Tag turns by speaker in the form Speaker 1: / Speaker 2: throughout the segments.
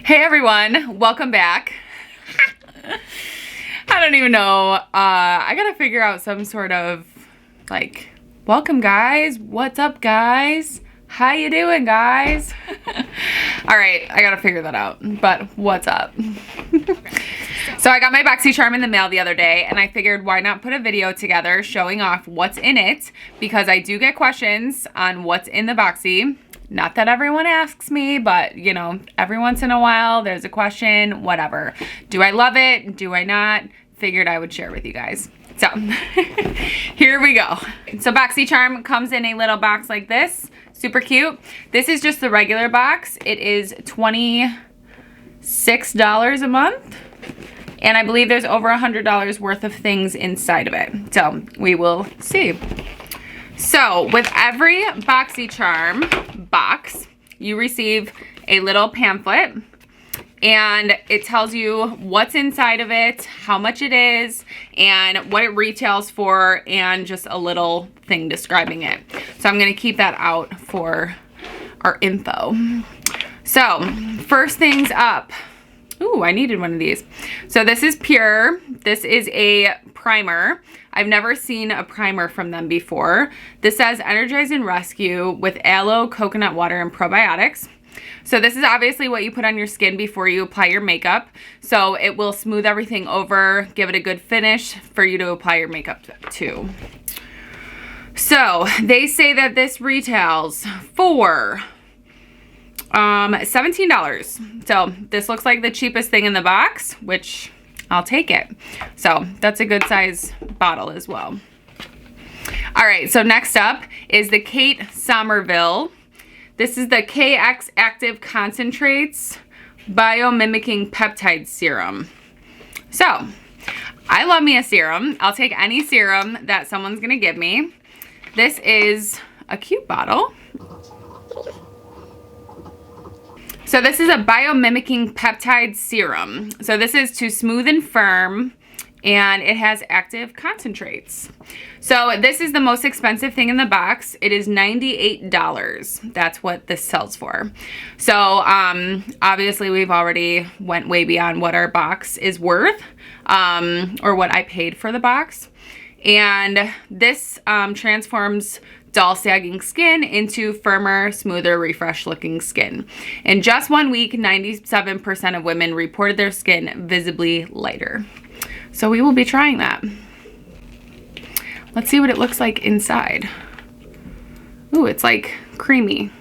Speaker 1: Hey everyone, welcome back. I don't even know. I gotta figure out some sort of like, welcome guys. What's up guys? How you doing guys? All right, I gotta figure that out, but what's up? So I got my Boxy charm in the mail the other day and I figured why not put a video together showing off what's in it, because I do get questions on what's in the Boxy. Not that everyone asks me, but you know, every once in a while there's a question, whatever. Do I love it? Do I not? Figured I would share with you guys. So here we go. So Boxy charm comes in a little box like this, super cute. This is just the regular box. It is $26 a month. And I believe there's over $100 worth of things inside of it. So we will see. So with every Boxy charm box, you receive a little pamphlet and it tells you what's inside of it, how much it is, and what it retails for, and just a little thing describing it. So I'm gonna keep that out for our info. So first things up. Ooh, I needed one of these. So this is Pure. This is a primer. I've never seen a primer from them before. This says Energize and Rescue with aloe, coconut water, and probiotics. So this is obviously what you put on your skin before you apply your makeup. So it will smooth everything over, give it a good finish for you to apply your makeup to. So they say that this retails for $17. So this looks like the cheapest thing in the box, which I'll take it. So that's a good size bottle as well. All right, so next up is the Kate Somerville. This is the KX Active Concentrates Bio-Mimicking Peptide Serum. So I love me a serum. I'll take any serum that someone's gonna give me. This is a cute bottle. So this is a Bio-Mimicking Peptide Serum. So this is to smooth and firm, and it has active concentrates. So this is the most expensive thing in the box. It is $98. That's what this sells for. So obviously we've already went way beyond what our box is worth, or what I paid for the box. And this transforms dull, sagging skin into firmer, smoother, refreshed looking skin. In just 1 week, 97% of women reported their skin visibly lighter. So we will be trying that. Let's see what it looks like inside. Ooh, it's like creamy.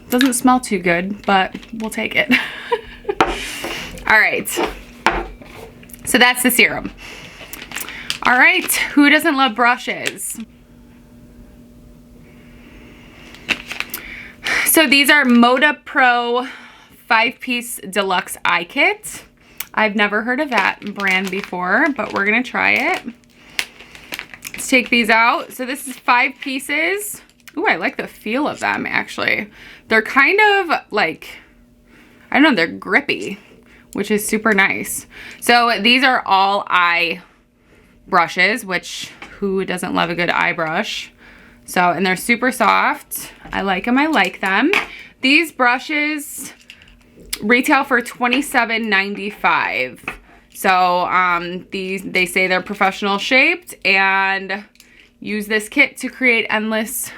Speaker 1: Doesn't smell too good, but we'll take it. All right. So that's the serum. All right, who doesn't love brushes? So these are Moda Pro 5-piece deluxe eye kit. I've never heard of that brand before, but we're gonna try it. Let's take these out. So this is 5 pieces. Ooh, I like the feel of them actually. They're kind of like, I don't know, they're grippy, which is super nice. So these are all eye brushes, which who doesn't love a good eye brush? So, and they're super soft. I like them, I like them. These brushes retail for $27.95. So they say they're professional shaped, and use this kit to create endless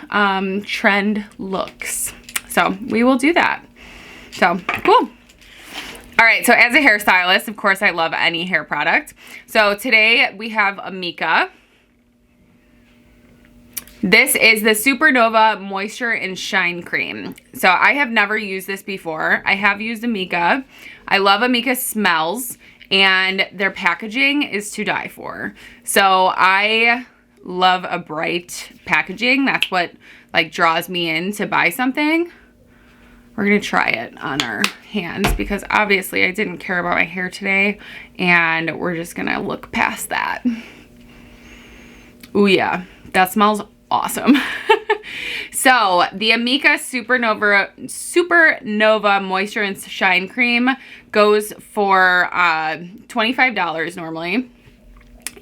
Speaker 1: trend looks. So we will do that. So cool. All right, so as a hairstylist, of course, I love any hair product. So today we have Amika. This is the Supernova Moisture and Shine Cream. So I have never used this before. I have used Amika. I love Amika's smells, and their packaging is to die for. So I love a bright packaging. That's what like draws me in to buy something. We're gonna try it on our hands because obviously I didn't care about my hair today, and we're just gonna look past that. Ooh yeah, that smells awesome. So the Amika Supernova Moisture and Shine Cream goes for $25 normally.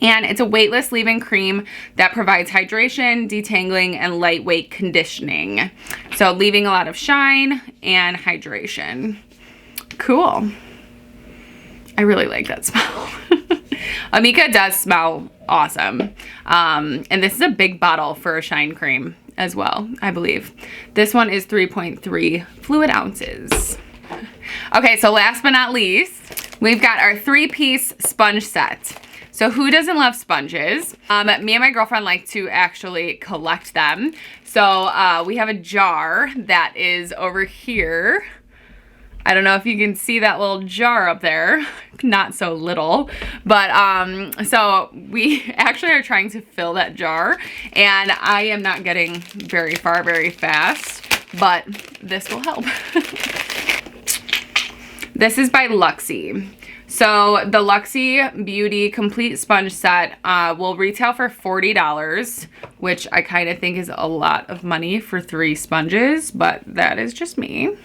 Speaker 1: And it's a weightless leave-in cream that provides hydration, detangling, and lightweight conditioning. So leaving a lot of shine and hydration. Cool. I really like that smell. Amika does smell awesome. And this is a big bottle for a shine cream as well, I believe. This one is 3.3 fluid ounces. Okay, so last but not least, we've got our 3-piece sponge set. So who doesn't love sponges? Me and my girlfriend like to actually collect them. So we have a jar that is over here. I don't know if you can see that little jar up there. Not so little, but so we actually are trying to fill that jar, and I am not getting very far very fast, but this will help. This is by Luxie. So the Luxie Beauty Complete Sponge Set will retail for $40, which I kind of think is a lot of money for 3 sponges, but that is just me.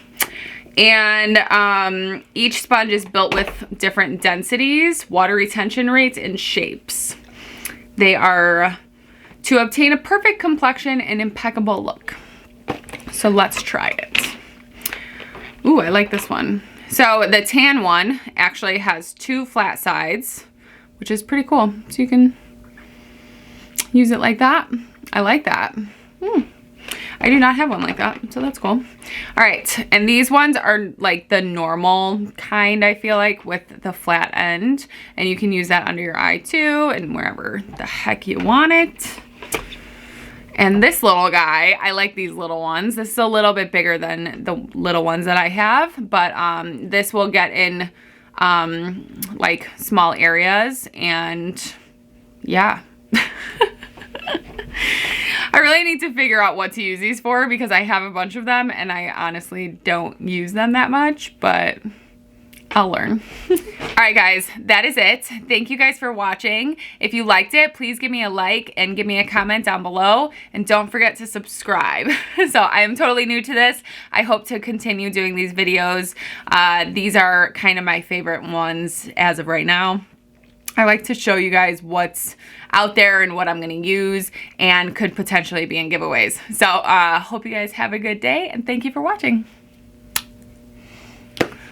Speaker 1: And each sponge is built with different densities, water retention rates, and shapes. They are to obtain a perfect complexion and impeccable look. So let's try it. Ooh, I like this one. So the tan one actually has 2 flat sides, which is pretty cool. So you can use it like that. I like that. I do not have one like that, so that's cool. All right, and these ones are like the normal kind, I feel like, with the flat end. And you can use that under your eye too, and wherever the heck you want it. And this little guy, I like these little ones. This is a little bit bigger than the little ones that I have, but this will get in like small areas, and yeah. I really need to figure out what to use these for, because I have a bunch of them and I honestly don't use them that much, but I'll learn. All right, guys, that is it. Thank you guys for watching. If you liked it, please give me a like and give me a comment down below, and don't forget to subscribe. So I am totally new to this. I hope to continue doing these videos. These are kind of my favorite ones as of right now. I like to show you guys what's out there and what I'm going to use and could potentially be in giveaways. So hope you guys have a good day, and thank you for watching.